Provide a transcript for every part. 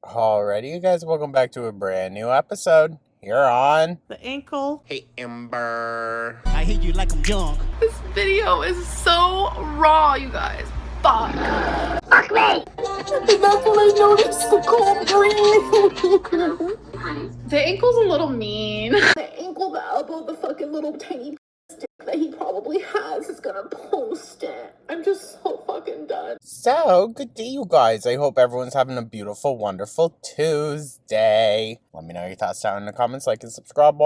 Alrighty, you guys, welcome back to a brand new episode here on The ankle. Hey, Ember. I hate you like I'm young. This video is so raw, you guys. Fuck. Fuck me! And that's when I noticed the cold breeze. The ankle's a little mean. The ankle, the elbow, the fucking little tiny stick that he probably has is gonna post it. I'm just so fucking done. So, good day, you guys. I hope everyone's having a beautiful, wonderful Tuesday. Let me know your thoughts down in the comments, like and subscribe.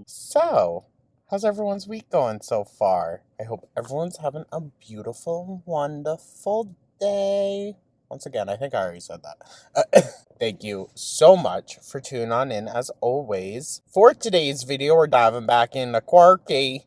So, how's everyone's week going so far? I hope everyone's having a beautiful, wonderful day. Once again, I think I already said that. Thank you so much for tuning on in, as always. For today's video, we're diving back into Quirky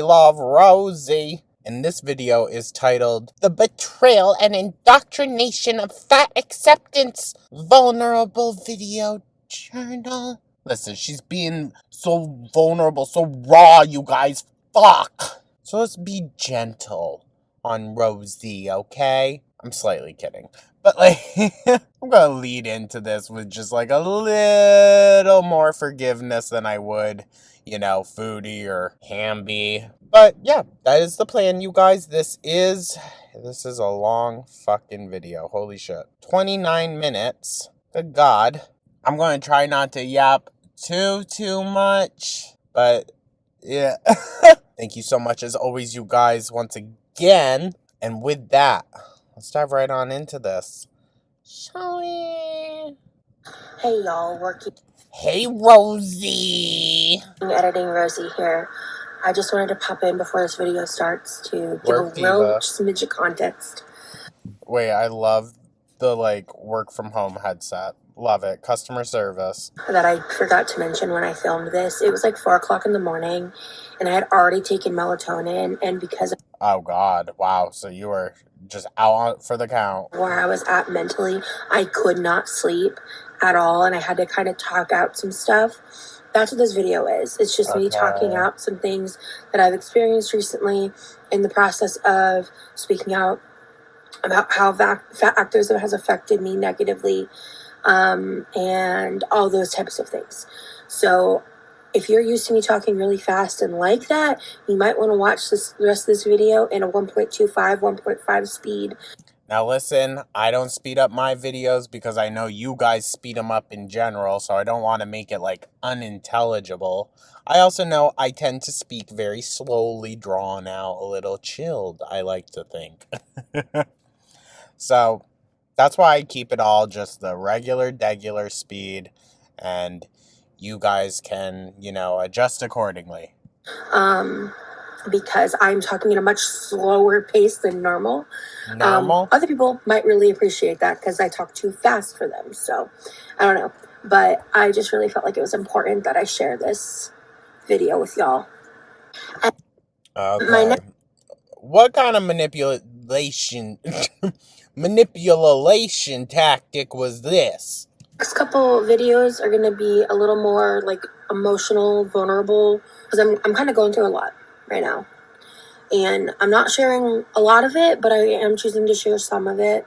Love Rosee. And this video is titled, The Betrayal and Indoctrination of Fat Acceptance Vulnerable Video Journal. Listen, she's being so vulnerable, so raw, you guys. Fuck. So let's be gentle on Rosee, okay? I'm slightly kidding. But, I'm gonna lead into this with just, a little more forgiveness than I would, Foodie or Hamby. But, yeah, that is the plan, you guys. This is a long fucking video. Holy shit. 29 minutes. Good God. I'm gonna try not to yap too much. But, yeah. Thank you so much, as always, you guys, once again. And with that, let's dive right on into this. Shall we? Hey y'all, Hey Rosee! editing Rosee here. I just wanted to pop in before this video starts to give Work a real diva. smidge of context. Wait, I love the work from home headset. Love it. Customer service. That I forgot to mention when I filmed this. It was 4 o'clock in the morning and I had already taken melatonin, and because of Oh God, wow. So you were just out for the count. where I was at mentally, I could not sleep at all, and I had to kind of talk out some stuff. That's what this video is. It's just me talking out some things that I've experienced recently in the process of speaking out about how fat activism has affected me negatively, and all those types of things. So if you're used to me talking really fast and like that, you might want to watch the rest of this video in a 1.25, 1.5 speed. Now listen, I don't speed up my videos because I know you guys speed them up in general, so I don't want to make it unintelligible. I also know I tend to speak very slowly, drawn out, a little chilled, I like to think. So that's why I keep it all just the regular speed, and you guys can, adjust accordingly. Because I'm talking at a much slower pace than normal. Normal? Other people might really appreciate that because I talk too fast for them. So, I don't know. But I just really felt like it was important that I share this video with y'all. Okay. What kind of manipulation tactic was this? Next couple videos are going to be a little more emotional, vulnerable, because I'm kind of going through a lot right now. And I'm not sharing a lot of it, but I am choosing to share some of it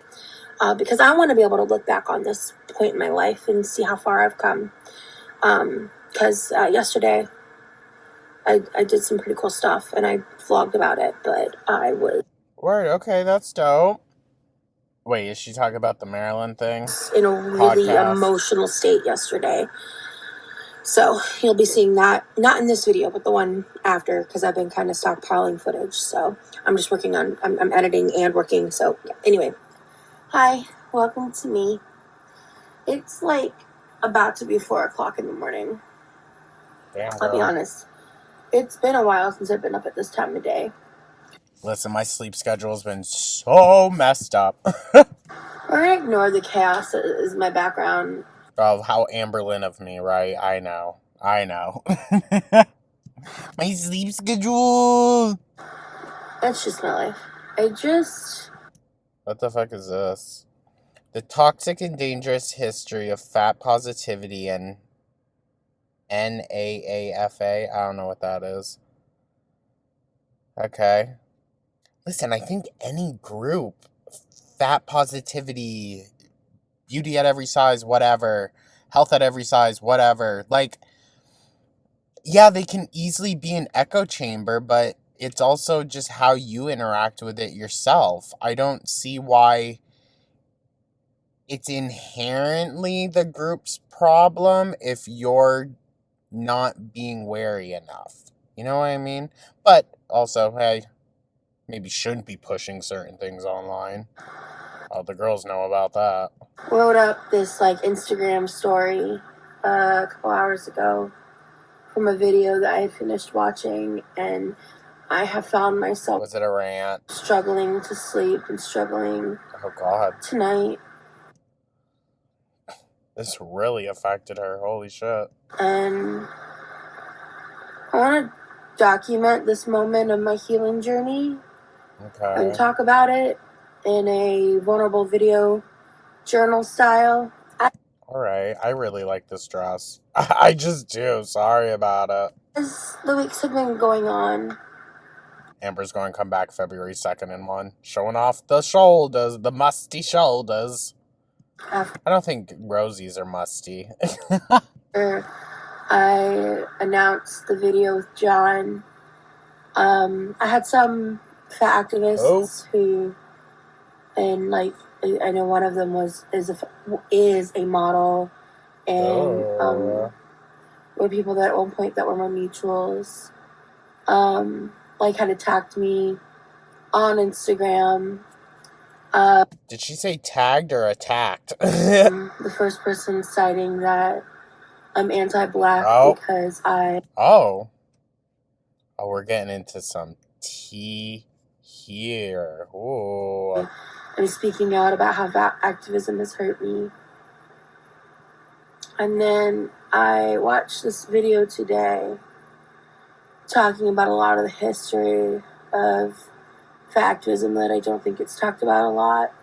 because I want to be able to look back on this point in my life and see how far I've come. Because yesterday I did some pretty cool stuff and I vlogged about it, but I was... Word, okay, that's dope. Wait, is she talking about the Maryland thing? In a really emotional state yesterday. So you'll be seeing that, not in this video, but the one after, because I've been kind of stockpiling footage. So I'm just working on, I'm editing and working. So yeah. Anyway, hi, welcome to me. It's about to be 4 o'clock in the morning. Damn, I'll be honest. It's been a while since I've been up at this time of day. Listen, my sleep schedule's been so messed up. We're gonna ignore the chaos that is my background. Oh, how Amberlynn of me, right? I know. My sleep schedule! That's just my life. What the fuck is this? The toxic and dangerous history of fat positivity and NAAFA. I don't know what that is. Okay. Listen, I think any group, fat positivity beauty at every size, whatever, health at every size, whatever. Like, yeah, they can easily be an echo chamber, but it's also just how you interact with it yourself. I don't see why it's inherently the group's problem if you're not being wary enough. You know what I mean? But also, hey, maybe shouldn't be pushing certain things online. Oh, the girls know about that. Wrote up this like Instagram story a couple hours ago from a video that I had finished watching, and I have found myself Was it a rant? struggling to sleep and struggling Oh, God. tonight. This really affected her. Holy shit. And I want to document this moment of my healing journey and Okay. talk about it in a vulnerable video journal style. Alright. I really like this dress. I just do. Sorry about it. As the weeks have been going on, Amber's going to come back February 2nd in one. Showing off the shoulders. The musty shoulders. I don't think Rosie's are musty. after I announced the video with John, I had some fat activists who, and like I know one of them is a model, and were people that at one point that were my mutuals, like had attacked me on Instagram. Did she say tagged or attacked? The first person citing that I'm anti-black because I... Oh, we're getting into some tea here. Ooh. I'm speaking out about how that activism has hurt me. And then I watched this video today talking about a lot of the history of fat activism that I don't think it's talked about a lot.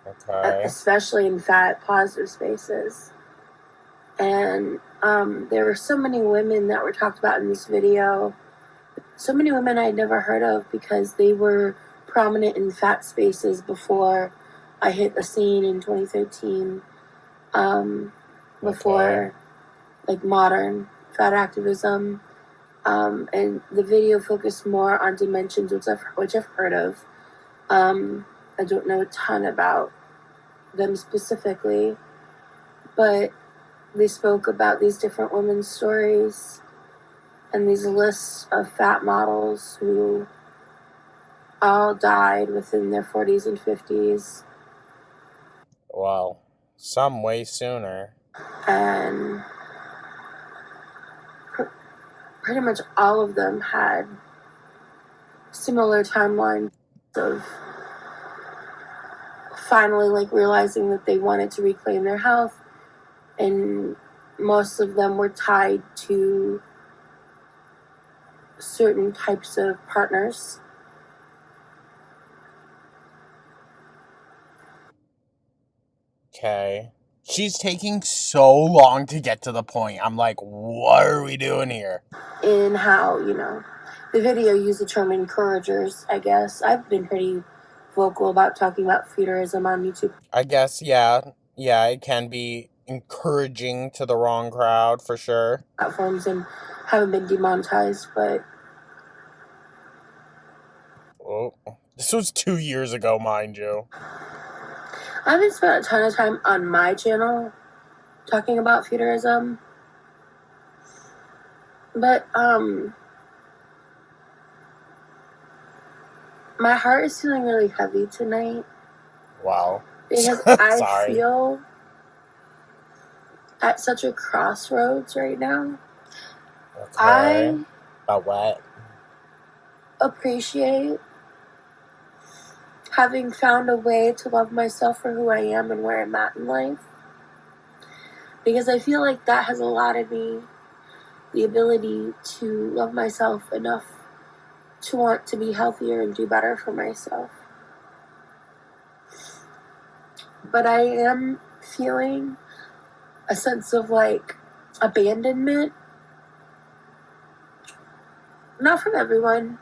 Okay. Especially in fat positive spaces. And there were so many women that were talked about in this video. So many women I'd never heard of because they were prominent in fat spaces before I hit the scene in 2013. Before like modern fat activism. And the video focused more on dimensions which I've heard of. I don't know a ton about them specifically, but they spoke about these different women's stories and these lists of fat models who all died within their 40s and 50s. Wow. Some way sooner. And pretty much all of them had similar timelines of finally like realizing that they wanted to reclaim their health, and most of them were tied to certain types of partners. Okay. She's taking so long to get to the point. I'm like, what are we doing here? In how, the video used the term encouragers, I guess. I've been pretty vocal about talking about feudalism on YouTube. I guess, yeah. Yeah, it can be encouraging to the wrong crowd, for sure. Platforms and haven't been demonetized, but... Oh, this was 2 years ago, mind you. I haven't spent a ton of time on my channel talking about feudalism. But, my heart is feeling really heavy tonight. Wow. Because I feel at such a crossroads right now. Okay. About what? Appreciate having found a way to love myself for who I am and where I'm at in life. Because I feel like that has allotted me the ability to love myself enough to want to be healthier and do better for myself. But I am feeling a sense of like abandonment. Not from everyone.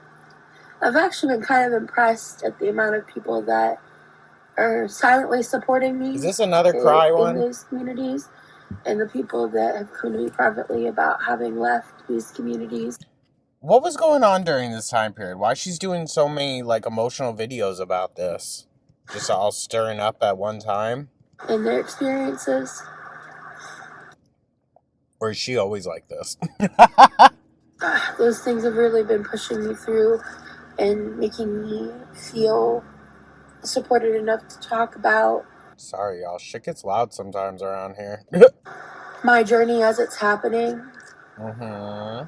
I've actually been kind of impressed at the amount of people that are silently supporting me. Is this another cry one? In those communities, and the people that have come to me privately about having left these communities. What was going on during this time period? Why she's doing so many like emotional videos about this? Just all stirring up at one time? And their experiences. Or is she always like this? Those things have really been pushing me through and making me feel supported enough to talk about. Sorry, y'all. Shit gets loud sometimes around here. My journey as it's happening. Mm-hmm.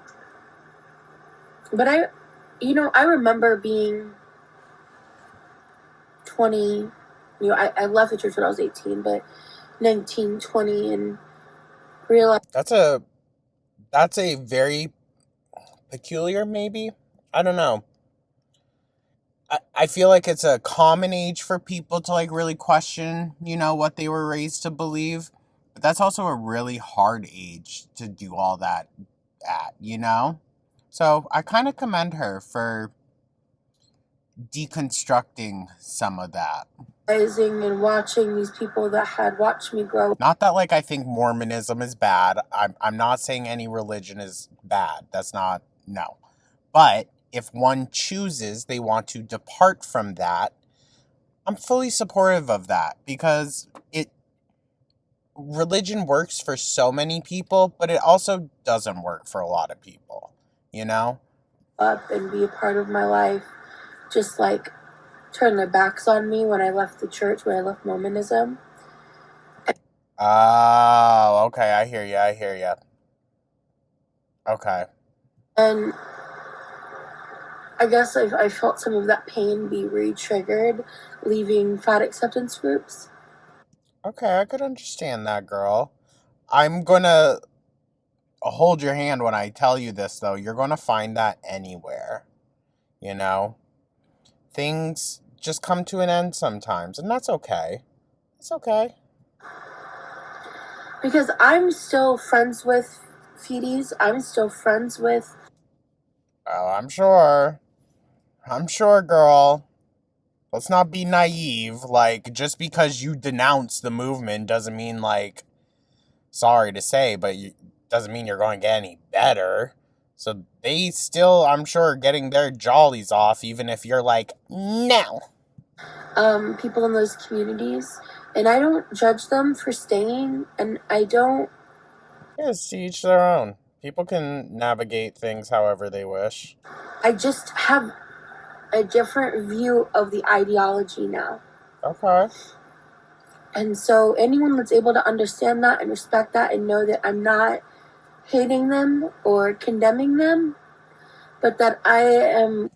But I remember being 20, I left the church when I was 18, but 19, 20, and realized. That's a very peculiar, maybe? I don't know. I feel like it's a common age for people to like really question, what they were raised to believe. But that's also a really hard age to do all that at, So I kind of commend her for deconstructing some of that. And watching these people that had watched me grow. Not that like I think Mormonism is bad. I'm not saying any religion is bad. That's not, no. But if one chooses they want to depart from that, I'm fully supportive of that because religion works for so many people, but it also doesn't work for a lot of people, Up and be a part of my life, just like turn their backs on me when I left the church, when I left Mormonism. Oh, okay, I hear you. Okay. And I guess I felt some of that pain be re-triggered leaving fat acceptance groups. Okay, I could understand that, girl. I'm gonna hold your hand when I tell you this, though. You're gonna find that anywhere. Things just come to an end sometimes, and that's okay. It's okay. Because I'm still friends with Feeties. I'm still friends with... Oh, I'm sure. I'm sure, girl. Let's not be naive. Like, just because you denounce the movement doesn't mean, like, sorry to say, but doesn't mean you're going to get any better. So they still, I'm sure, are getting their jollies off, even if you're like, no. People in those communities, and I don't judge them for staying, and I don't... Yes, to each their own. People can navigate things however they wish. I just have a different view of the ideology now. Okay. And so anyone that's able to understand that and respect that and know that I'm not hating them or condemning them, but that I am...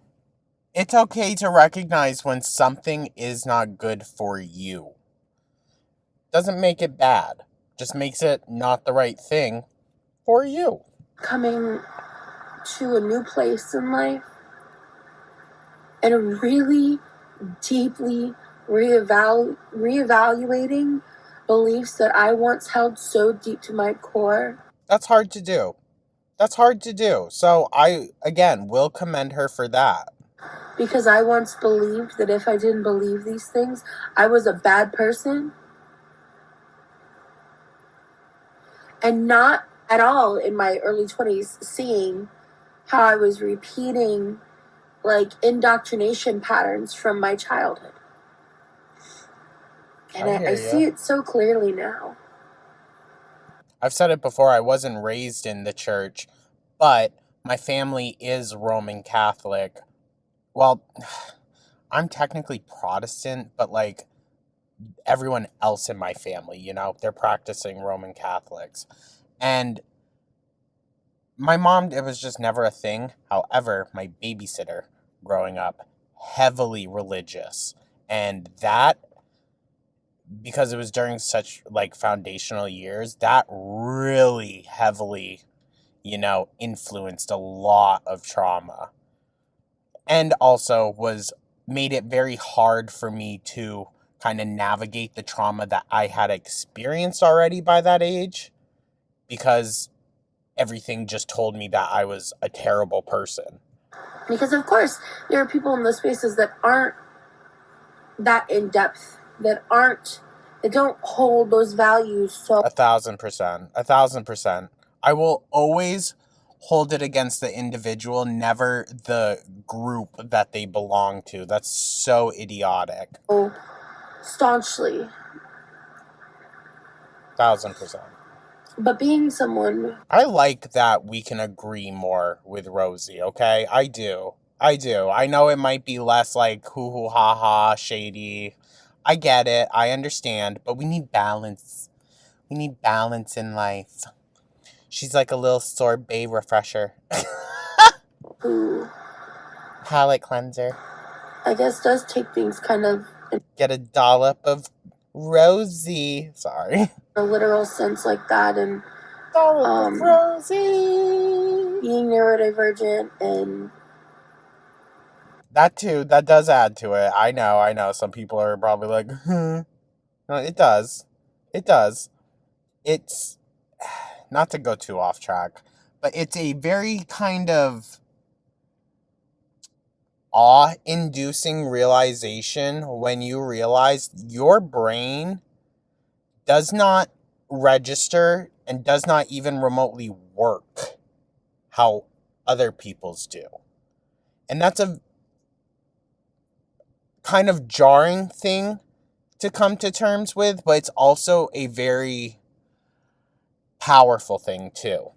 It's okay to recognize when something is not good for you. Doesn't make it bad. Just makes it not the right thing for you. Coming to a new place in life and really deeply reevaluating beliefs that I once held so deep to my core. That's hard to do. So I, again, will commend her for that. Because I once believed that if I didn't believe these things, I was a bad person. And not at all in my early 20s seeing how I was repeating like indoctrination patterns from my childhood. And I see it so clearly now. I've said it before, I wasn't raised in the church, but my family is Roman Catholic. Well, I'm technically Protestant, but like everyone else in my family, they're practicing Roman Catholics. And my mom, it was just never a thing. However, my babysitter growing up, heavily religious. And that, because it was during such like foundational years, that really heavily, influenced a lot of trauma. And also made it very hard for me to kind of navigate the trauma that I had experienced already by that age, because everything just told me that I was a terrible person. Because of course, there are people in those spaces that aren't that in depth that don't hold those values. So 1,000%. 1,000%. I will always hold it against the individual, never the group that they belong to. That's so idiotic. staunchly. 1,000%. But being someone, I like that we can agree more with Rosee, okay? I do. I know it might be less like hoo hoo ha ha shady. I get it. I understand. But we need balance. We need balance in life. She's like a little sorbet refresher. who Palate cleanser. I guess does take things kind of Get a dollop of Rosee. Sorry. in a literal sense like that, and Dollop of Rosee. being neurodivergent, and that too, that does add to it. I know. Some people are probably like, No, it does. It does. It's, not to go too off track, but it's a very kind of awe-inducing realization when you realize your brain does not register and does not even remotely work how other people's do. And that's a kind of jarring thing to come to terms with, but it's also a very powerful thing too.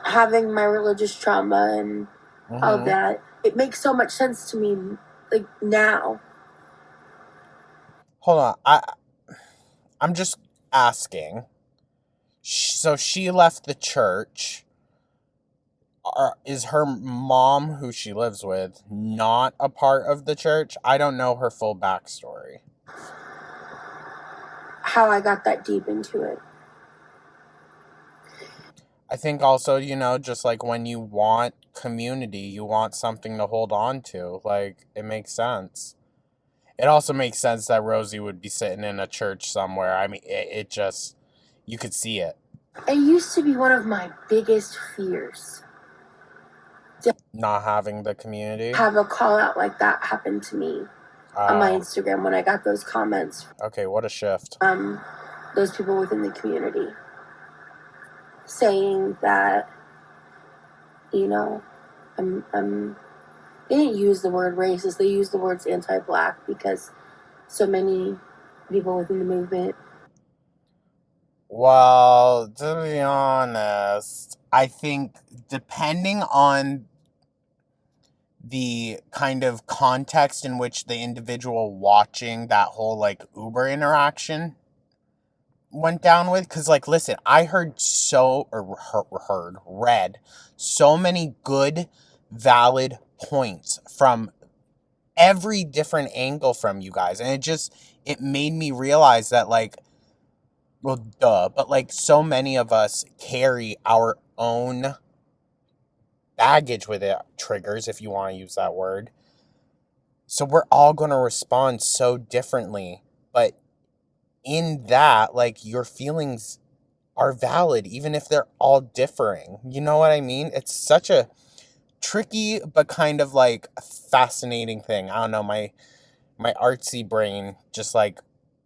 having my religious trauma and all of that, it makes so much sense to me, like now. Hold on, I'm just asking. So she left the church. Is her mom, who she lives with, not a part of the church? I don't know her full backstory. How I got that deep into it. I think also, just like when you want community, you want something to hold on to. Like, it makes sense. It also makes sense that Rosee would be sitting in a church somewhere. I mean, it just, you could see it. It used to be one of my biggest fears. Not having the community. Have a call out like that happen to me on my Instagram when I got those comments. Okay, what a shift. Those people within the community saying that, they didn't use the word racist, they used the words anti-black because so many people within the movement. Well, to be honest, I think depending on the kind of context in which the individual watching that whole like Uber interaction went down with, because like, listen, I read so many good, valid points from every different angle from you guys, and it made me realize that, like, well, duh, but like, so many of us carry our own baggage with it, triggers, if you want to use that word. So we're all going to respond so differently. But in that, like, your feelings are valid, even if they're all differing. You know what I mean? It's such a tricky, but kind of like fascinating thing. I don't know, my artsy brain just like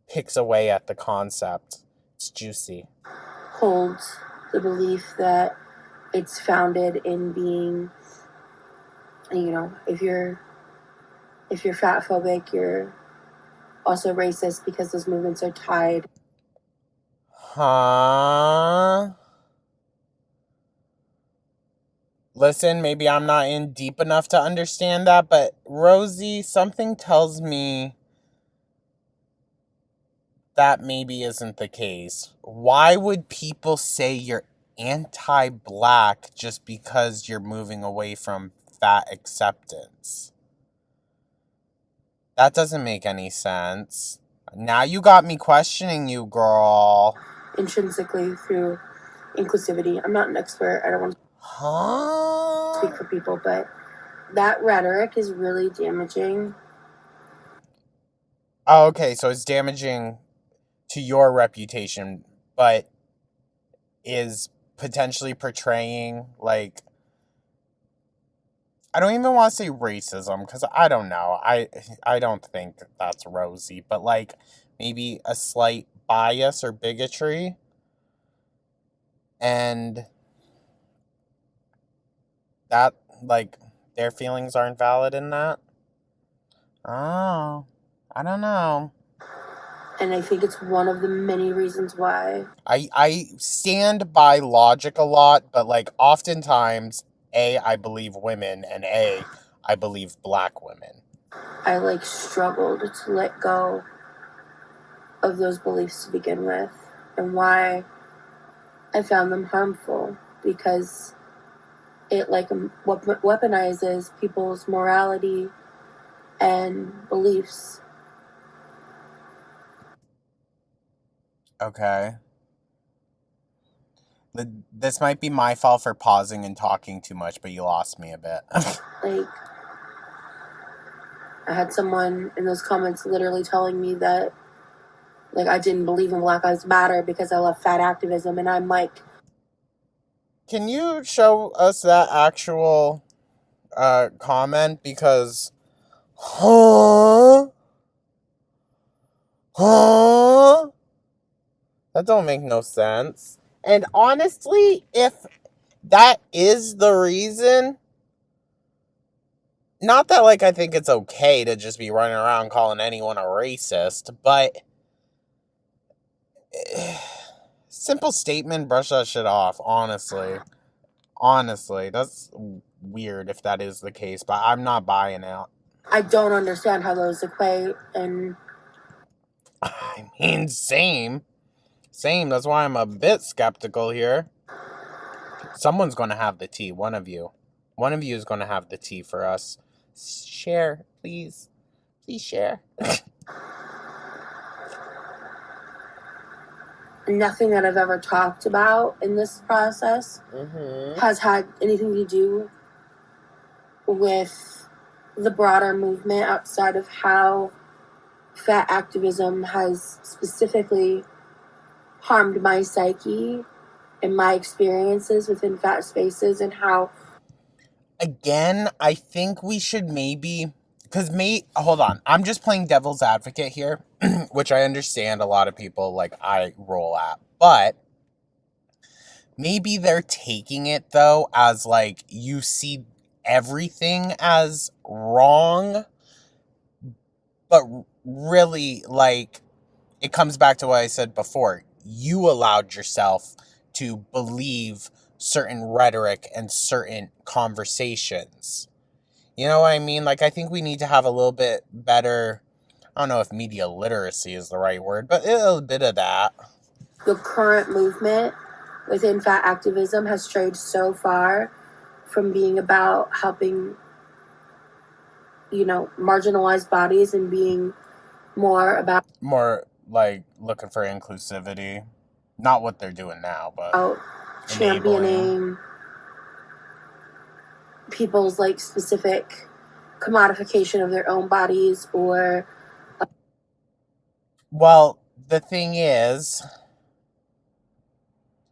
picks away at the concept. It's juicy. Holds the belief that it's founded in being, if you're fat phobic, you're also racist because those movements are tied. Huh? Listen, maybe I'm not in deep enough to understand that, but Rosee, something tells me that maybe isn't the case. Why would people say you're anti-black just because you're moving away from fat acceptance? That doesn't make any sense. Now you got me questioning you, girl. Intrinsically through inclusivity. I'm not an expert. I don't want to speak for people, but that rhetoric is really damaging. Oh, okay, so it's damaging to your reputation, but is potentially portraying, like, I don't even want to say racism, because I don't know. I don't think that's Rosee, but like maybe a slight bias or bigotry, and that, like, their feelings aren't valid in that. Oh, I don't know. And I think it's one of the many reasons why. I stand by logic a lot, but like oftentimes, A, I believe women, and A, I believe black women. I like struggled to let go of those beliefs to begin with, and why I found them harmful, because it like weaponizes people's morality and beliefs. Okay. This might be my fault for pausing and talking too much, but you lost me a bit. Like, I had someone in those comments literally telling me that, like, I didn't believe in Black Lives Matter because I love fat activism, and I'm like, Can you show us that actual comment? Because, huh? Huh? That don't make no sense. And honestly, if that is the reason, not that, like, I think it's okay to just be running around calling anyone a racist, but simple statement, brush that shit off, honestly. Honestly, that's weird if that is the case, but I'm not buying it. I don't understand how those equate, and I mean, same. Same, that's why I'm a bit skeptical here. Someone's gonna have the tea, one of you. One of you is gonna have the tea for us. Share, please. Please share. nothing that I've ever talked about in this process has had anything to do with the broader movement outside of how fat activism has specifically harmed my psyche and my experiences within fat spaces, and how, Again, I think we should maybe, because hold on, I'm just playing devil's advocate here, which I understand a lot of people, like, I roll at, but maybe they're taking it, though, as, like, you see everything as wrong, but really, like, it comes back to what I said before. You allowed yourself to believe certain rhetoric and certain conversations. You know what I mean? Like, I think we need to have a little bit better, I don't know if media literacy is the right word, but a bit of that. the current movement within fat activism has strayed so far from being about helping, marginalized bodies, and being more about like looking for inclusivity. Not what they're doing now, but championing people's like specific commodification of their own bodies, or well, the thing is,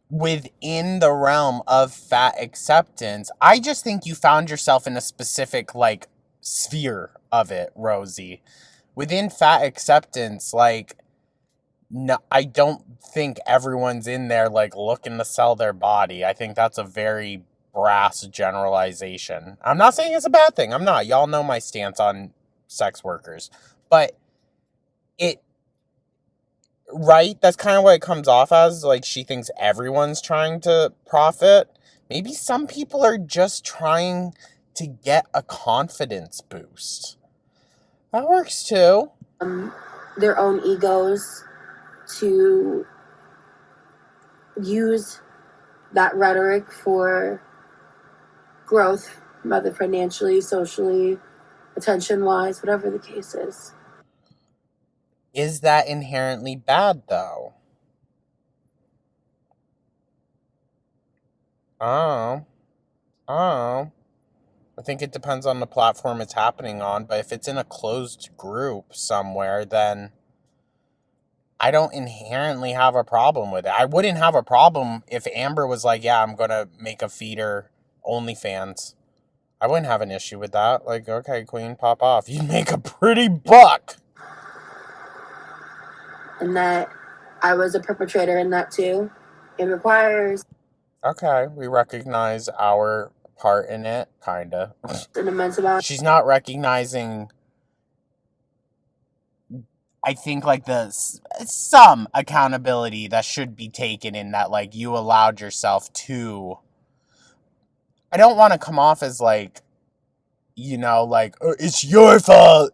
within the realm of fat acceptance, I just think you found yourself in a specific, like, sphere of it, Rosee. Within fat acceptance, like, no, I don't think everyone's in there, like, looking to sell their body. I think that's a very brass generalization. I'm not saying it's a bad thing. I'm not. Y'all know my stance on sex workers. But right? That's kind of what it comes off as. Like, she thinks everyone's trying to profit. Maybe some people are just trying to get a confidence boost. That works too. their own egos, to use that rhetoric for growth, whether financially, socially, attention wise, whatever the case is. Is that inherently bad, though? Oh. I think it depends on the platform it's happening on, but if it's in a closed group somewhere, then I don't inherently have a problem with it. I wouldn't have a problem if Amber was like, yeah, I'm going to make a feeder OnlyFans. I wouldn't have an issue with that. Like, okay, queen, pop off. You make a pretty buck. And that I was a perpetrator in that too. It requires... Okay, we recognize our part in it, kinda. an immense amount... She's not recognizing, I think, like, some accountability that should be taken in that, like, you allowed yourself to... I don't want to come off as, like, you know, like, oh, it's your fault.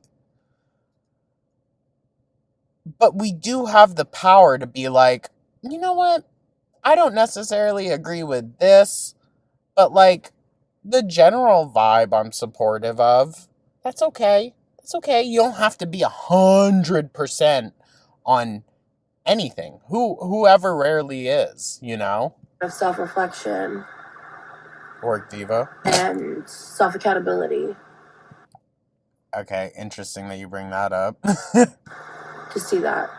But we do have the power to be like, you know what? I don't necessarily agree with this, but, like, the general vibe I'm supportive of, that's okay. It's okay. You don't have to be 100% on anything. Whoever rarely is, you know? of self-reflection. Work diva. And self-accountability. Okay, interesting that you bring that up. To see that.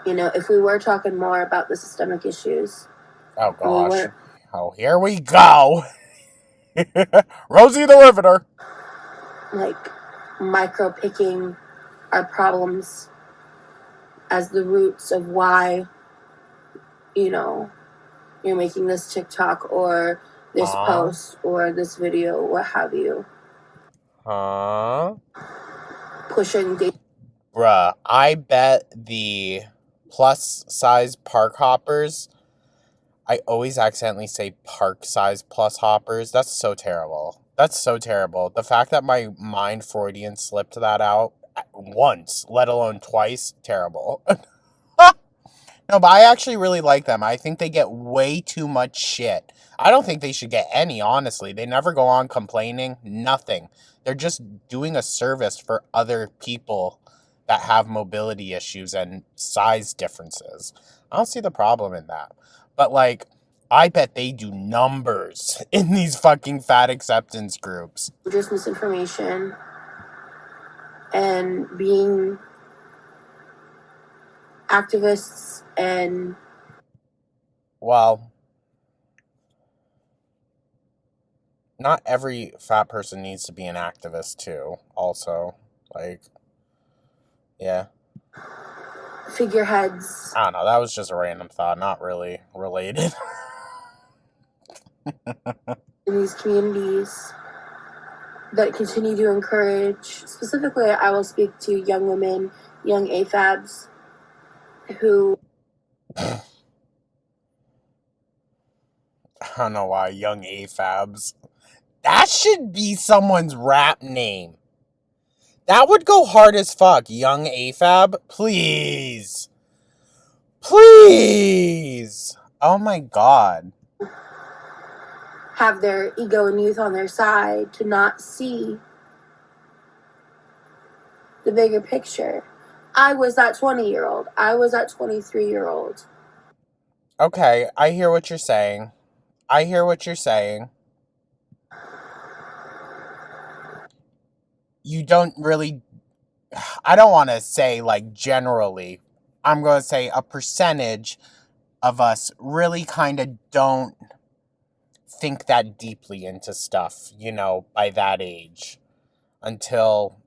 You know, if we were talking more about the systemic issues. Oh, gosh. Oh, here we go. Rosee the Riveter. Like, micro-picking our problems as the roots of why, you know, you're making this TikTok or this post or this video, what have you. Pushing the... Bruh, I bet the plus size park hoppers, I always accidentally say park size plus hoppers. That's so terrible. That's so terrible. The fact that my mind Freudian slipped that out once, let alone twice, terrible. No, but I actually really like them. I think they get way too much shit. I don't think they should get any, honestly. They never go on complaining. Nothing. They're just doing a service for other people that have mobility issues and size differences. I don't see the problem in that. But, like, I bet they do numbers in these fucking fat acceptance groups. Just misinformation and being activists and... Well, not every fat person needs to be an activist, too, also. Like, yeah. Figureheads. I don't know, that was just a random thought, not really related. In these communities that continue to encourage, specifically I will speak to young women, young AFABs, who... I don't know why, young AFABs. That should be someone's rap name. That would go hard as fuck. Young AFAB, please. Please. Oh my god. Have their ego and youth on their side to not see the bigger picture. I was that 20-year-old. I was that 23-year-old. Okay, I hear what you're saying. I hear what you're saying. You don't really... I don't want to say, like, generally. I'm going to say a percentage of us really kind of don't think that deeply into stuff, you know, by that age. Until...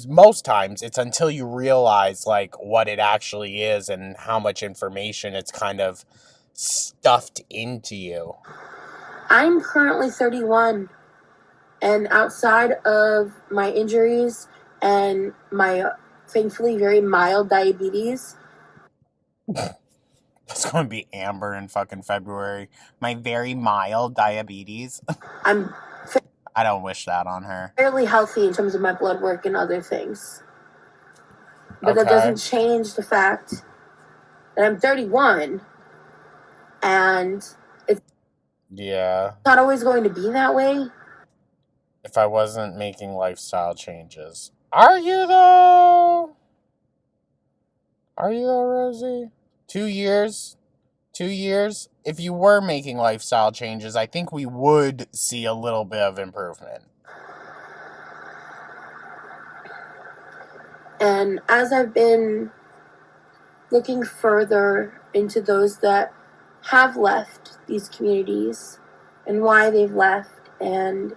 most times, it's until you realize, like, what it actually is and how much information it's kind of stuffed into you. I'm currently 31, and outside of my injuries and my thankfully very mild diabetes. That's going to be Amber in fucking February. My very mild diabetes. I don't wish that on her. Fairly healthy in terms of my blood work and other things. But Okay. that doesn't change the fact that I'm 31 and it's not always going to be that way. If I wasn't making lifestyle changes. Are you though? Are you though, Rosee? 2 years? 2 years? If you were making lifestyle changes, I think we would see a little bit of improvement. And as I've been looking further into those that have left these communities and why they've left And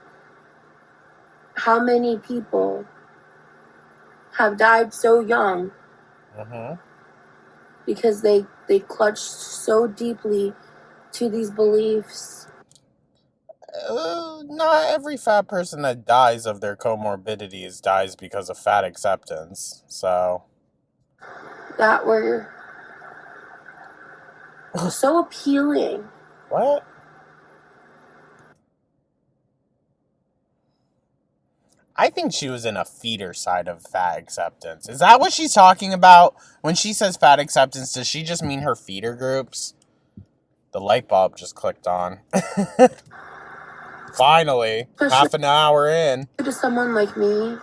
how many people have died so young because they clutched so deeply to these beliefs. Not every fat person that dies of their comorbidities dies because of fat acceptance. So that were so appealing. What? I think she was in a feeder side of fat acceptance. Is that what she's talking about? When she says fat acceptance, does she just mean her feeder groups? The light bulb just clicked on. Finally, Especially half an hour in. to someone like me,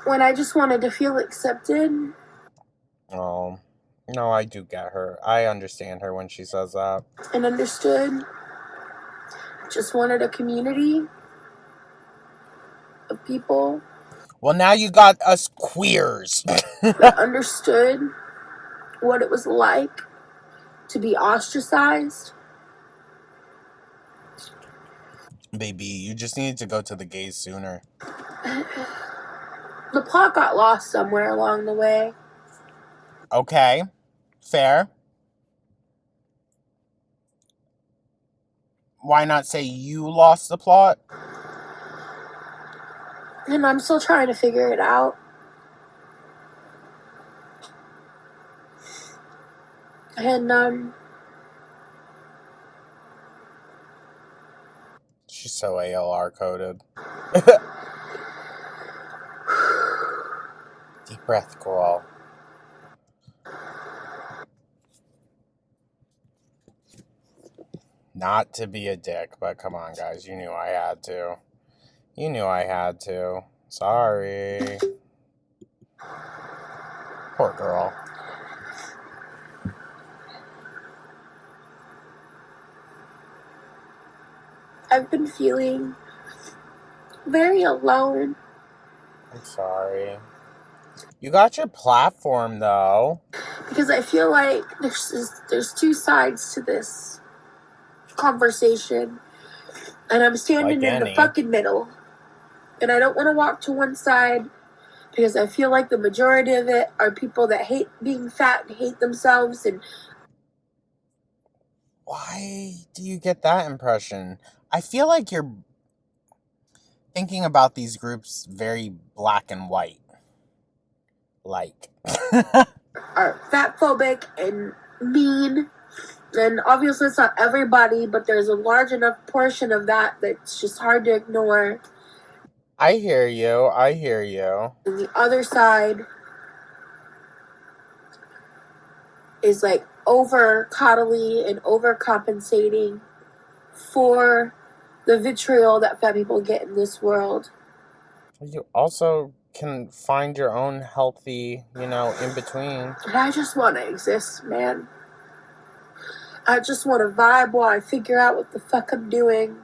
when I just wanted to feel accepted. Oh, no, I do get her. I understand her when she says that. And understood. Just wanted a community of people. Well, now you got us queers. That understood what it was like to be ostracized. Baby, you just needed to go to the gays sooner. The plot got lost somewhere along the way. Okay, fair. Why not say you lost the plot? And I'm still trying to figure it out. And She's so ALR coded. Deep breath, girl. Not to be a dick, but come on, guys. You knew I had to. You knew I had to. Sorry. Poor girl. I've been feeling very alone. I'm sorry. You got your platform, though. Because I feel like there's two sides to this conversation. And I'm standing Like in the any. fucking middle. And I don't want to walk to one side because I feel like the majority of it are people that hate being fat and hate themselves. And why do you get that impression? I feel like you're thinking about these groups very black and white. Like. are fat phobic and mean. And obviously it's not everybody, but there's a large enough portion of that that's just hard to ignore. I hear you. I hear you. And the other side is like over coddly and overcompensating for the vitriol that fat people get in this world. You also can find your own healthy, in between. And I just want to exist, man. I just want to vibe while I figure out what the fuck I'm doing.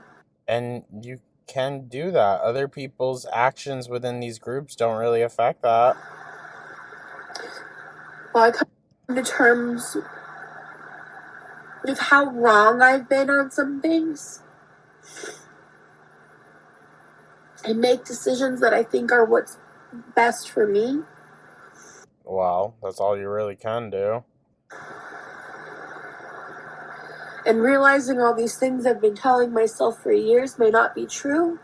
And you can do that. Other people's actions within these groups don't really affect that. Well, I come to terms with how wrong I've been on some things. And make decisions that I think are what's best for me. Well, that's all you really can do. And realizing all these things I've been telling myself for years may not be true.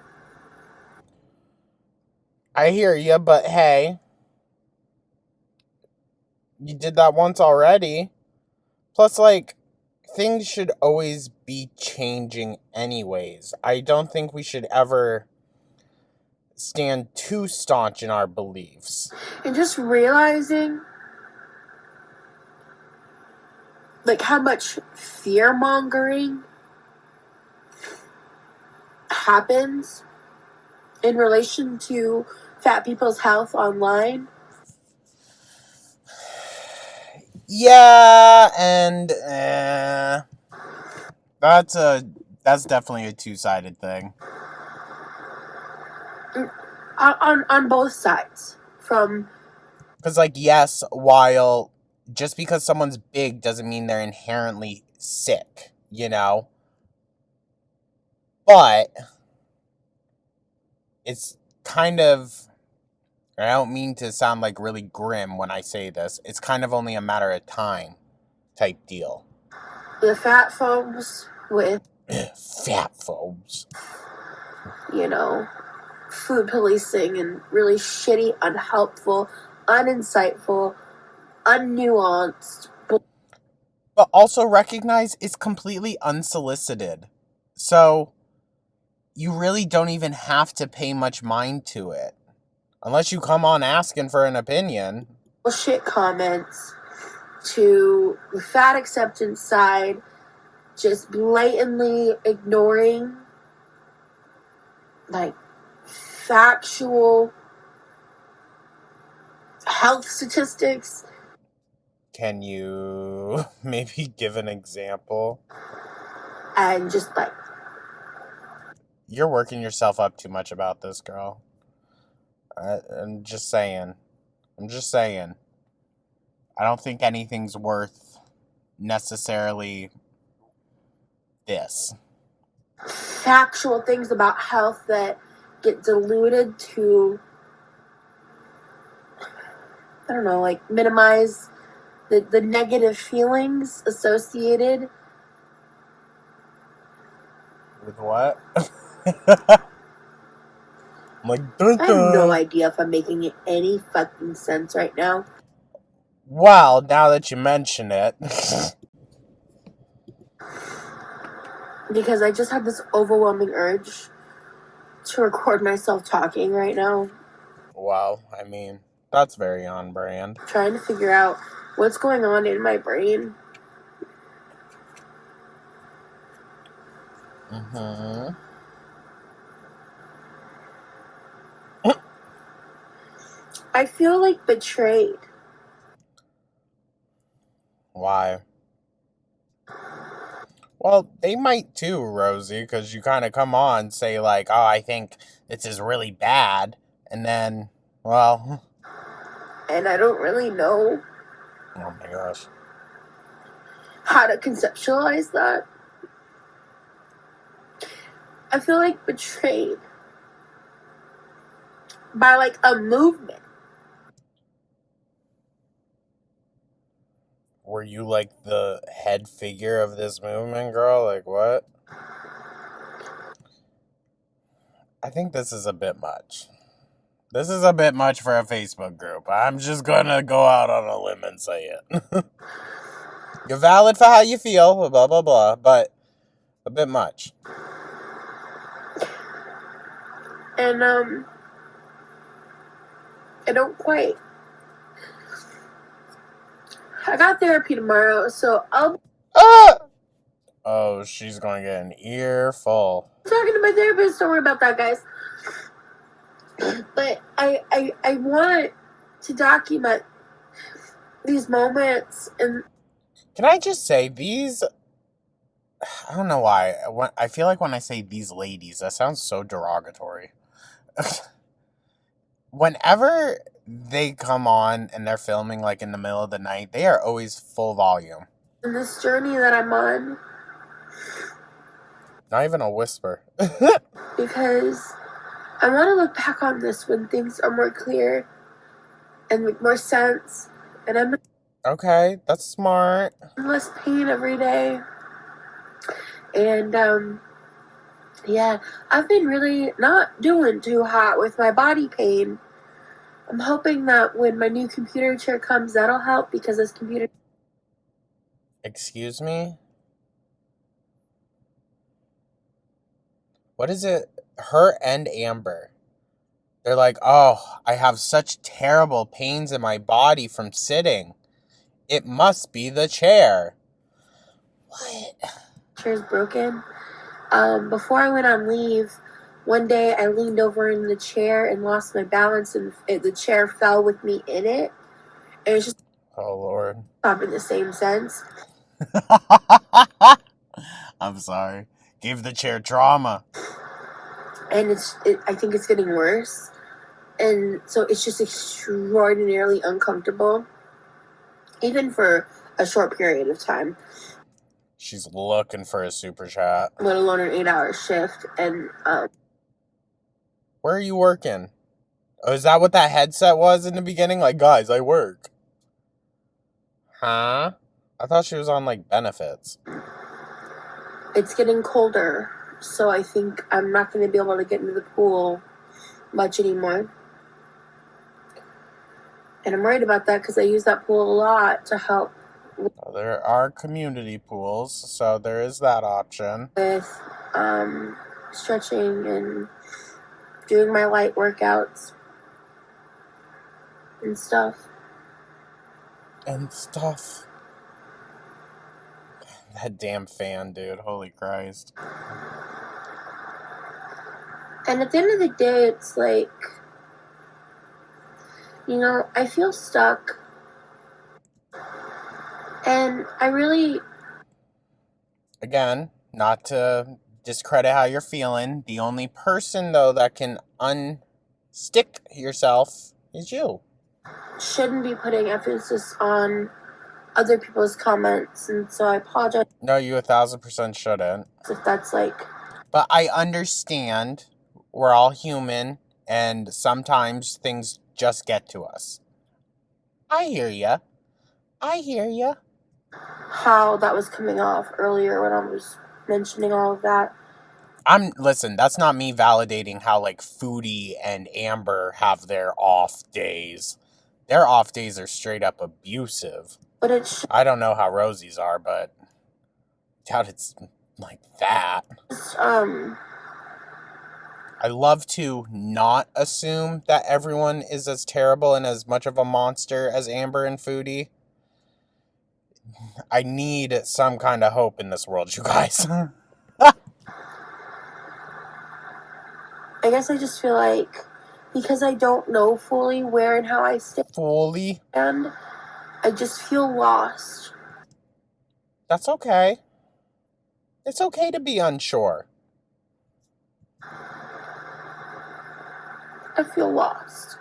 I hear you, but hey, you did that once already. Plus, things should always be changing anyways. I don't think we should ever stand too staunch in our beliefs. And just realizing how much fear-mongering happens in relation to fat people's health online. Yeah, and that's definitely a two-sided thing. On both sides. Because, yes, while just because someone's big doesn't mean they're inherently sick, But it's kind of, I don't mean to sound like really grim when I say this, it's kind of only a matter of time type deal. The fat phobes with, Fat phobes. you know, food policing and really shitty, unhelpful, uninsightful, unnuanced. But also recognize it's completely unsolicited. So you really don't even have to pay much mind to it. Unless you come on asking for an opinion. Bullshit comments to the fat acceptance side, just blatantly ignoring like factual health statistics. Can you maybe give an example? And just like, you're working yourself up too much about this, girl. I'm just saying. I don't think anything's worth necessarily this. Factual things about health that get diluted to, I don't know, like minimize the negative feelings associated. With what? I'm like, dun, I have no dun. idea if I'm making any fucking sense right now. Well, now that you mention it. Because I just had this overwhelming urge to record myself talking right now. Wow, I mean, that's very on brand. Trying to figure out what's going on in my brain. Mm-hmm. I feel like betrayed. Why? Well, they might too, Rosee, because you kind of come on, say like, oh, I think this is really bad, and then, well... And I don't really know Oh my gosh. how to conceptualize that. I feel like betrayed by like a movement. Were you like the head figure of this movement, girl? Like, what? I think this is a bit much. This is a bit much for a Facebook group. I'm just gonna go out on a limb and say it. You're valid for how you feel, blah, blah, blah, but a bit much. And, I don't quite. I got therapy tomorrow, so I'll Ah! Oh, she's going to get an earful. be talking to my therapist. Don't worry about that, guys. But I want to document these moments. And Can I just say, these... I don't know why. I feel like when I say these ladies, that sounds so derogatory. Whenever they come on and they're filming like in the middle of the night, they are always full volume. in this journey that I'm on, Not even a whisper. because I want to look back on this when things are more clear and make more sense, and I'm Okay, that's smart. in less pain every day. And yeah, I've been really not doing too hot with my body pain. I'm hoping that when my new computer chair comes, that'll help, because this computer... Excuse me? What is it? Her and Amber. They're like, oh, I have such terrible pains in my body from sitting. It must be the chair. What? chair's broken. Before I went on leave, one day I leaned over in the chair and lost my balance, and the chair fell with me in it. And it was just... Oh, Lord. Not in the same sense. I'm sorry. Gave the chair trauma. And I think it's getting worse. And so it's just extraordinarily uncomfortable, even for a short period of time. She's looking for a super chat. Let alone an 8-hour shift. And Where are you working? Oh, is that what that headset was in the beginning? Like, guys, I work. Huh? I thought she was on, like, benefits. It's getting colder, so I think I'm not going to be able to get into the pool much anymore. And I'm worried about that because I use that pool a lot to help There are community pools, so there is that option. with stretching and doing my light workouts and stuff. That damn fan, dude. Holy Christ. And at the end of the day, it's like, you know, I feel stuck. And I really... Again, not to discredit how you're feeling, the only person, though, that can unstick yourself is you. shouldn't be putting emphasis on other people's comments, and so I apologize. No, you 1,000% shouldn't. If that's like... But I understand we're all human, and sometimes things just get to us. I hear ya. how that was coming off earlier when I was mentioning all of that. Listen, that's not me validating how, like, Foodie and Amber have their off days. Their off days are straight up abusive. But I don't know how Rosie's are, but doubt it's like that. I love to not assume that everyone is as terrible and as much of a monster as Amber and Foodie. I need some kind of hope in this world, you guys. I guess I just feel like, because I don't know fully where and how I stand, I just feel lost. That's okay. It's okay to be unsure. I feel lost.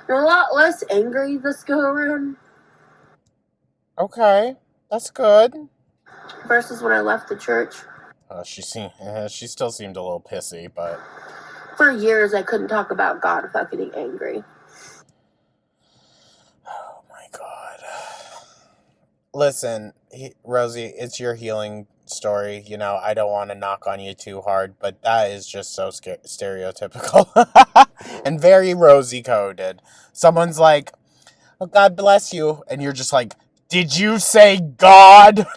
I'm a lot less angry this go around. Okay, that's good. Versus when I left the church. She still seemed a little pissy, but... For years, I couldn't talk about God without getting angry. Oh my God. Listen, Rosie, it's your healing story. You know, I don't want to knock on you too hard, but that is just so stereotypical. And very Rosie-coded. Someone's like, oh, God bless you. And you're just like, did you say God?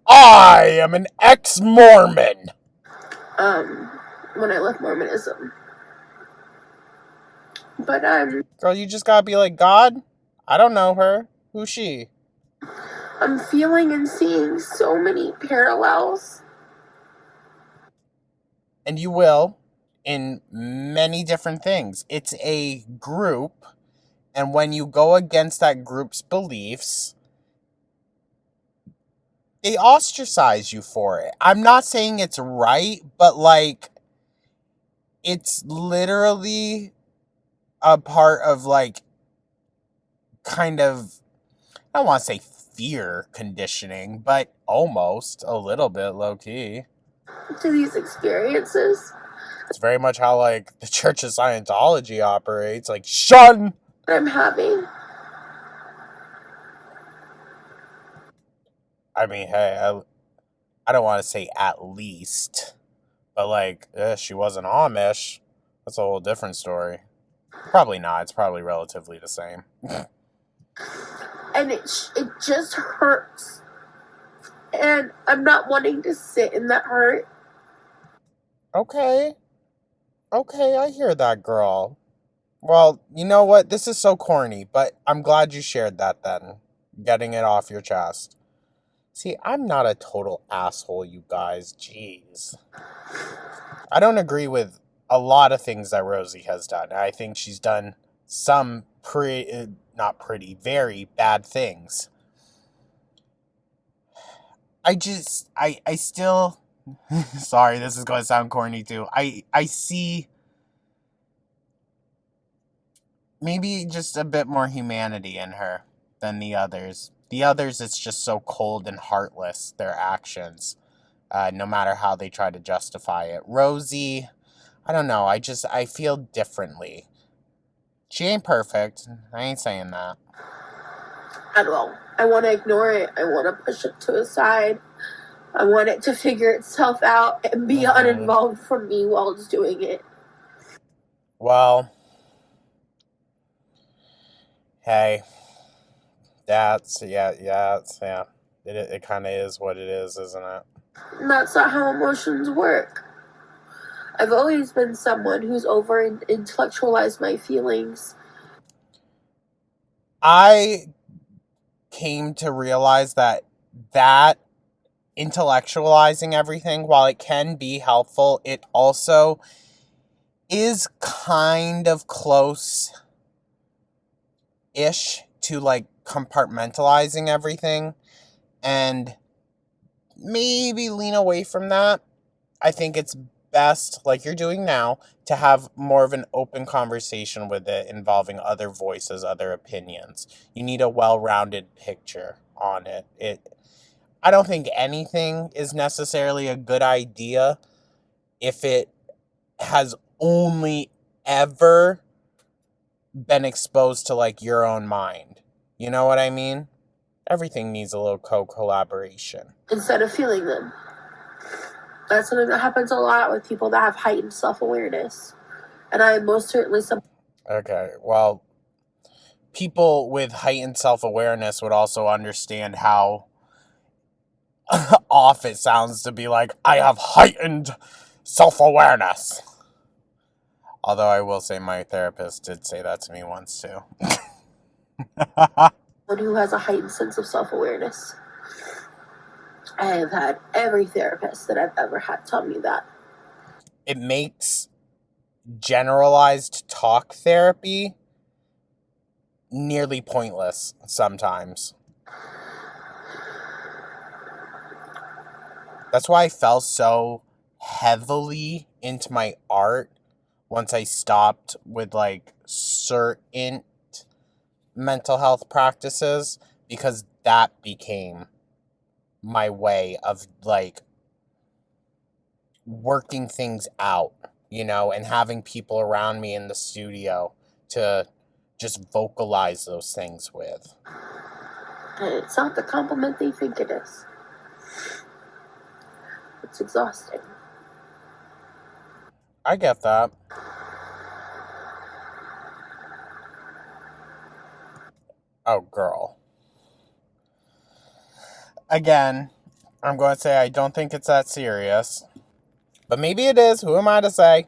I am an ex-Mormon. When I left Mormonism. But, Girl, you just gotta be like, God? I don't know her. Who's she? I'm feeling and seeing so many parallels. And you will, in many different things. It's a group, and when you go against that group's beliefs, they ostracize you for it. I'm not saying it's right, but, like, it's literally a part of, like, kind of, I don't want to say fear conditioning, but almost a little bit low-key. To these experiences. It's very much how, like, the Church of Scientology operates. Like, shun! I'm having. I mean, hey, I don't want to say at least, but, like, she wasn't Amish. That's a whole different story. Probably not. It's probably relatively the same. And it just hurts. And I'm not wanting to sit in that hurt. Okay, I hear that, girl. Well, you know what? This is so corny, but I'm glad you shared that then. Getting it off your chest. See, I'm not a total asshole, you guys. Jeez. I don't agree with a lot of things that Rosie has done. I think she's done some very bad things. I still... Sorry, this is going to sound corny too. I see maybe just a bit more humanity in her than the others. The others, it's just so cold and heartless, their actions. no matter how they try to justify it. Rosee, I don't know. I feel differently. She ain't perfect. I ain't saying that. At all. I want to ignore it. I want to push it to the side. I want it to figure itself out and be uninvolved from me while it's doing it. Well, hey, yeah. It kind of is what it is, isn't it? And that's not how emotions work. I've always been someone who's over intellectualized my feelings. I came to realize that intellectualizing everything, while it can be helpful, it also is kind of close-ish to like compartmentalizing everything, and maybe lean away from that. I think it's best, like you're doing now, to have more of an open conversation with it involving other voices, other opinions. You need a well-rounded picture on it. I don't think anything is necessarily a good idea if it has only ever been exposed to like your own mind. You know what I mean? Everything needs a little collaboration. Instead of feeling them. That's something that happens a lot with people that have heightened self-awareness. And I most certainly... Okay, well, people with heightened self-awareness would also understand how off it sounds to be like, I have heightened self-awareness. Although I will say my therapist did say that to me once too. Someone who has a heightened sense of self-awareness. I have had every therapist that I've ever had tell me that. It makes generalized talk therapy nearly pointless sometimes. That's why I fell so heavily into my art once I stopped with like certain mental health practices, because that became my way of like working things out, you know, and having people around me in the studio to just vocalize those things with. And it's not the compliment they think it is. It's exhausting. I get that. Oh, girl. Again, I'm going to say I don't think it's that serious. But maybe it is. Who am I to say?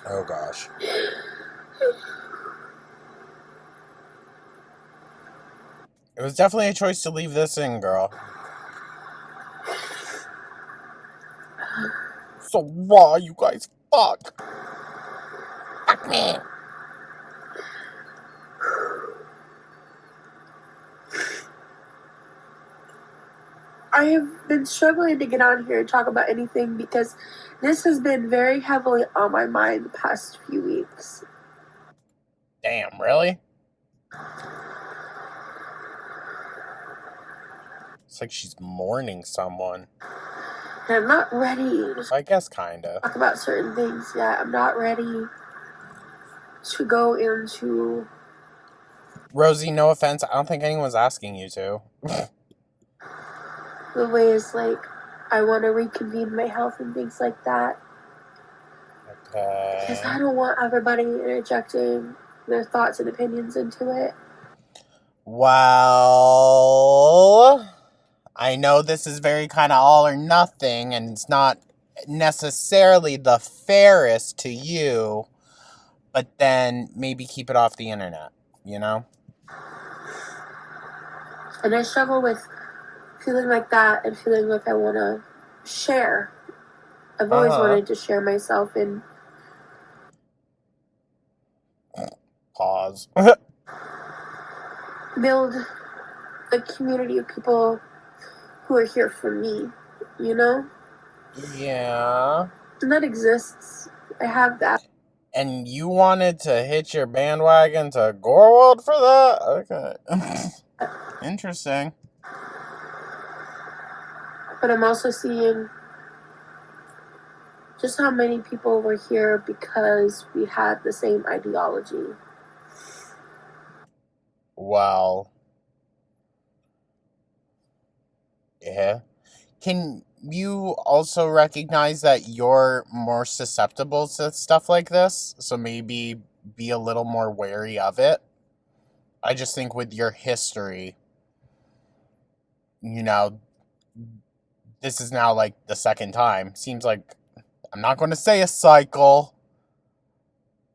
Oh, gosh. It was definitely a choice to leave this in, girl. So raw, you guys. Fuck. Fuck me. I have been struggling to get on here and talk about anything because this has been very heavily on my mind the past few weeks. Damn, really? It's like she's mourning someone. And I'm not ready to I guess kinda. talk about certain things yet. I'm not ready to go into... Rosee, no offense, I don't think anyone's asking you to. the ways, like, I want to reconvene my health and things like that. Okay. Because I don't want everybody interjecting their thoughts and opinions into it. Well, I know this is very kind of all or nothing, and it's not necessarily the fairest to you, but then maybe keep it off the internet, you know? And I struggle with feeling like that and feeling like I want to share. I've always wanted to share myself and... Pause. build a community of people who are here for me, you know? Yeah. And that exists. I have that. And you wanted to hitch your bandwagon to Goreworld for that? Okay. Interesting. But I'm also seeing just how many people were here because we had the same ideology. Well, yeah. Can you also recognize that you're more susceptible to stuff like this? So maybe be a little more wary of it? I just think with your history, you know, this is now like the second time. Seems like, I'm not going to say a cycle,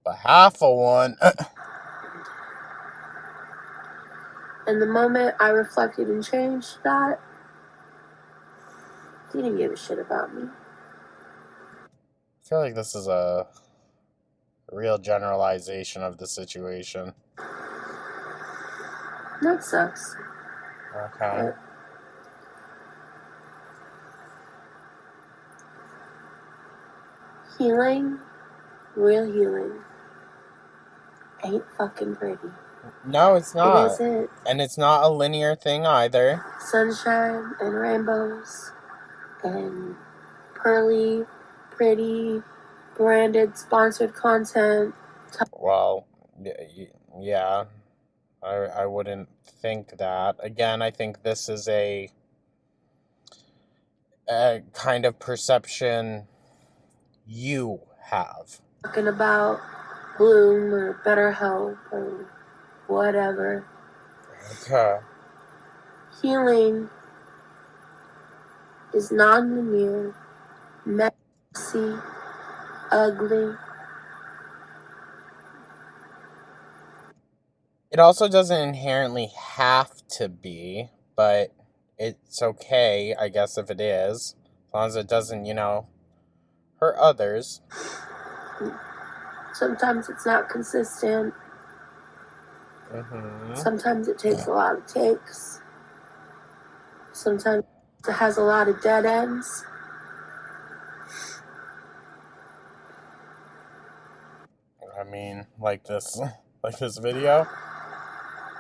but half of one. And the moment I reflected and changed that, he didn't give a shit about me. I feel like this is a real generalization of the situation. That sucks. Okay. But healing, real healing, ain't fucking pretty. No, it's not. It isn't. And it's not a linear thing either. Sunshine and rainbows and pearly, pretty, branded, sponsored content. Well, yeah. I wouldn't think that. Again, I think this is a kind of perception you have. Talking about Bloom or Better Health or whatever. Okay. Healing is non-linear, messy, ugly. It also doesn't inherently have to be, but it's okay, I guess, if it is. As long as it doesn't, hurt others. Sometimes it's not consistent. Mm-hmm. Sometimes it takes a lot of takes. Sometimes it has a lot of dead ends. I mean, like this video.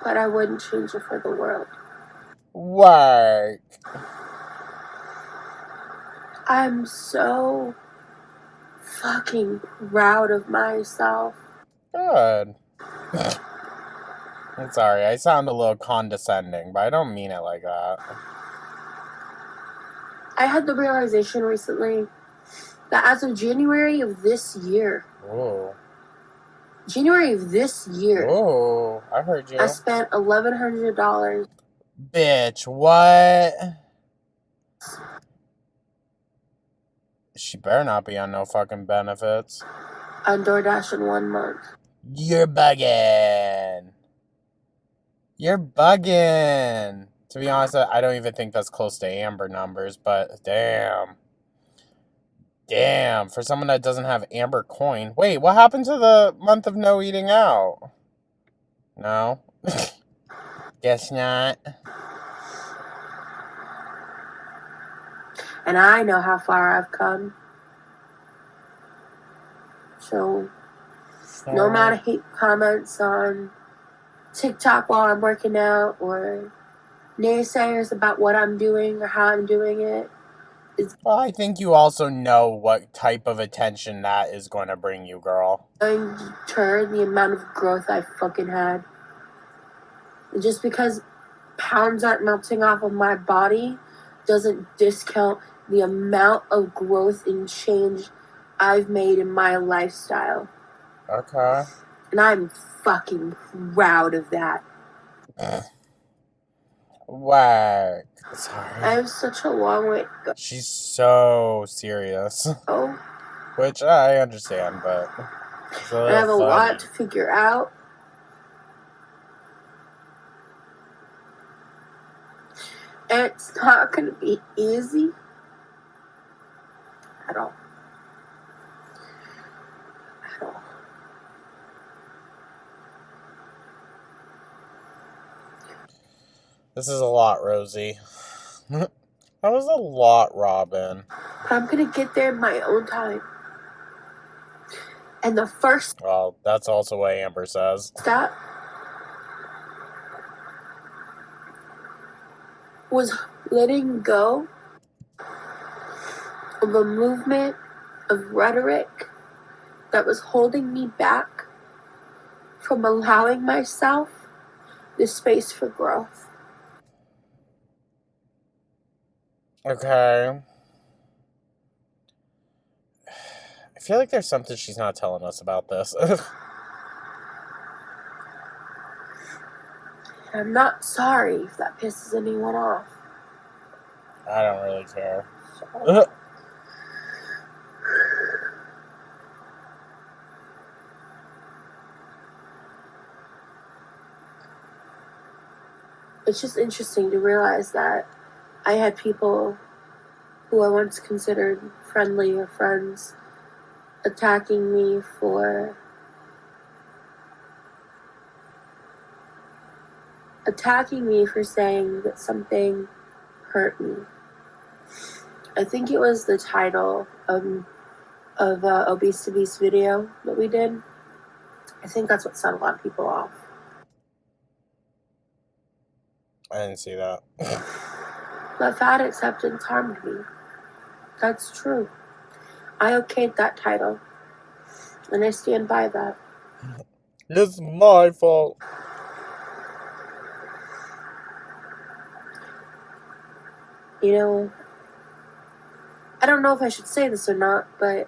But I wouldn't change it for the world. Work. I'm so fucking proud of myself. Good. I'm sorry, I sound a little condescending, but I don't mean it like that. I had the realization recently that as of January of this year, Ooh. Ooh, I heard you. I spent $1,100. Bitch, what? She better not be on no fucking benefits. On DoorDash in 1 month. You're bugging. You're bugging. To be honest, I don't even think that's close to Amber numbers, but damn. Damn, for someone that doesn't have Amber coin. Wait, what happened to the month of no eating out? No? Guess not. And I know how far I've come. So, no amount of hate comments on TikTok while I'm working out or naysayers about what I'm doing or how I'm doing it. Well, I think you also know what type of attention that is going to bring you, girl. Going to deter the amount of growth I fucking had. And just because pounds aren't melting off of my body doesn't discount the amount of growth and change I've made in my lifestyle. Okay. And I'm fucking proud of that. Whack. Sorry. I have such a long way to go. She's so serious. Oh, Which I understand, but it's a little I have a funny. lot to figure out. And it's not going to be easy at all. At all. This is a lot, Rosee. That was a lot, Robin. But I'm going to get there in my own time. And the first Well, that's also what Amber says. step was letting go of a movement of rhetoric that was holding me back from allowing myself the space for growth. Okay. I feel like there's something she's not telling us about this. I'm not sorry if that pisses anyone off. I don't really care. It's just interesting to realize that I had people who I once considered friendly or friends attacking me for saying that something hurt me. I think it was the title of Obese to Beast video that we did. I think that's what set a lot of people off. I didn't see that. But fat acceptance harmed me. That's true. I okayed that title, and I stand by that. It's my fault. You know, I don't know if I should say this or not, but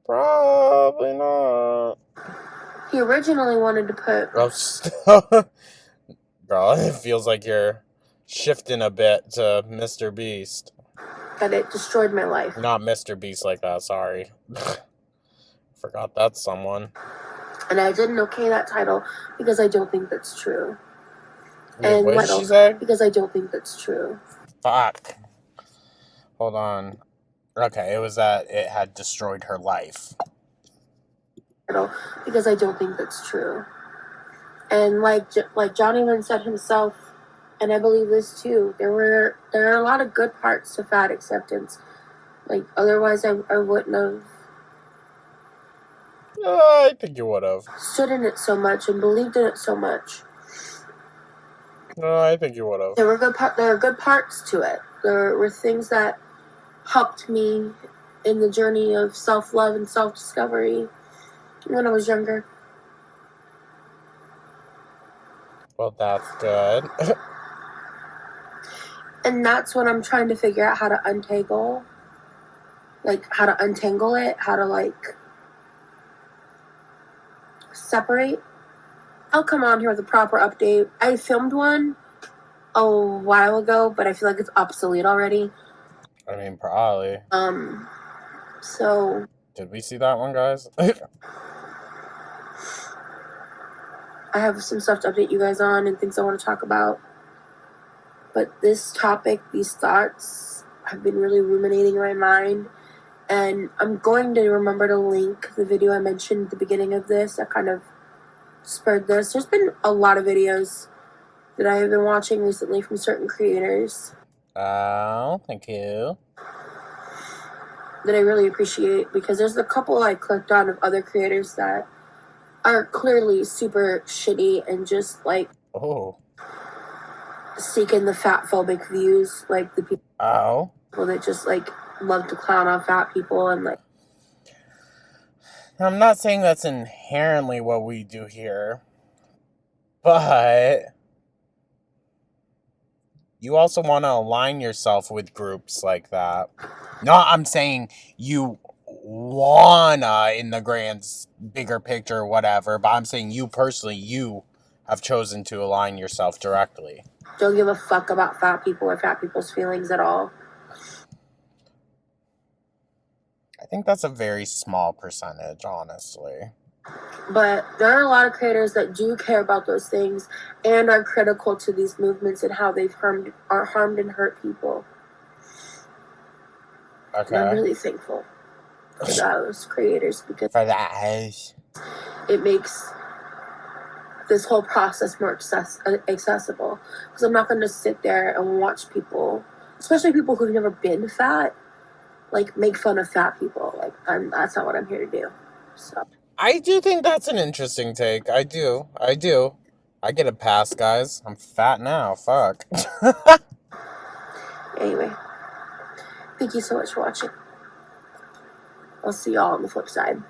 Probably not. he originally wanted to put... Girl, it feels like you're shifting a bit to Mr. Beast. That it destroyed my life. Not Mr. Beast like that, sorry. Forgot that's someone. And I didn't okay that title because I don't think that's true. Wait, what did she say? Because I don't think that's true. Fuck. Hold on. Okay, it was that it had destroyed her life. Because I don't think that's true. And like Johnny Lynn said himself, and I believe this too, there are a lot of good parts to fat acceptance. Like, otherwise I wouldn't have... I think you would have. Stood in it so much and believed in it so much. No, I think you would have. There are good parts to it. There were things that helped me in the journey of self-love and self-discovery when I was younger. Well, that's good. And that's what I'm trying to figure out how to untangle. Like, how to untangle it, how to, like, separate. I'll come on here with a proper update. I filmed one a while ago, but I feel like it's obsolete already. I mean, probably. So... Did we see that one, guys? I have some stuff to update you guys on and things I want to talk about. But this topic, these thoughts, have been really ruminating in my mind. And I'm going to remember to link the video I mentioned at the beginning of this that kind of spurred this. There's been a lot of videos that I have been watching recently from certain creators. Oh, thank you. That I really appreciate, because there's a couple I clicked on of other creators that are clearly super shitty and just like seeking the fat phobic views, like the people that just like love to clown on fat people and like. I'm not saying that's inherently what we do here, but you also want to align yourself with groups like that. No, I'm saying you wanna in the grand bigger picture or whatever, but I'm saying you personally, you have chosen to align yourself directly. Don't give a fuck about fat people or fat people's feelings at all. I think that's a very small percentage, honestly. But there are a lot of creators that do care about those things and are critical to these movements and how they've harmed and hurt people. Okay. And I'm really thankful for those creators because it makes this whole process more accessible. Because I'm not going to sit there and watch people, especially people who've never been fat, like make fun of fat people. Like that's not what I'm here to do. So I do think that's an interesting take. I do. I get a pass, guys. I'm fat now. Fuck. Anyway, Thank you so much for watching. I'll see y'all on the flip side.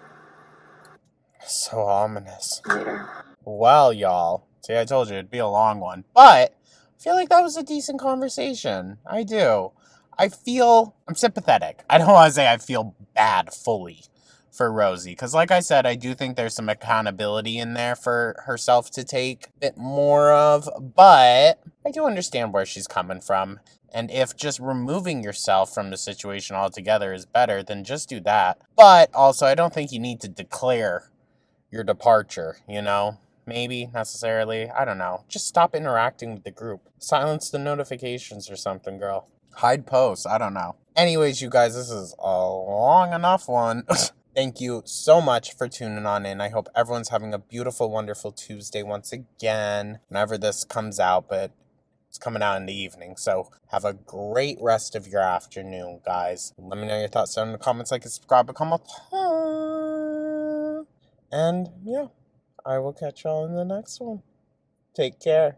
So ominous. Later. Well, y'all. See, I told you it'd be a long one. But I feel like that was a decent conversation. I do. I'm sympathetic. I don't want to say I feel bad fully for Rosee. Because like I said, I do think there's some accountability in there for herself to take a bit more of. But I do understand where she's coming from. And if just removing yourself from the situation altogether is better, then just do that. But also, I don't think you need to declare your departure, you know? Maybe, necessarily. I don't know. Just stop interacting with the group. Silence the notifications or something, girl. Hide posts. I don't know. Anyways, you guys, this is a long enough one. Thank you so much for tuning on in. I hope everyone's having a beautiful, wonderful Tuesday once again. Whenever this comes out, but it's coming out in the evening. So have a great rest of your afternoon, guys. Let me know your thoughts down in the comments. Like and subscribe, become a part. And yeah, I will catch y'all in the next one. Take care.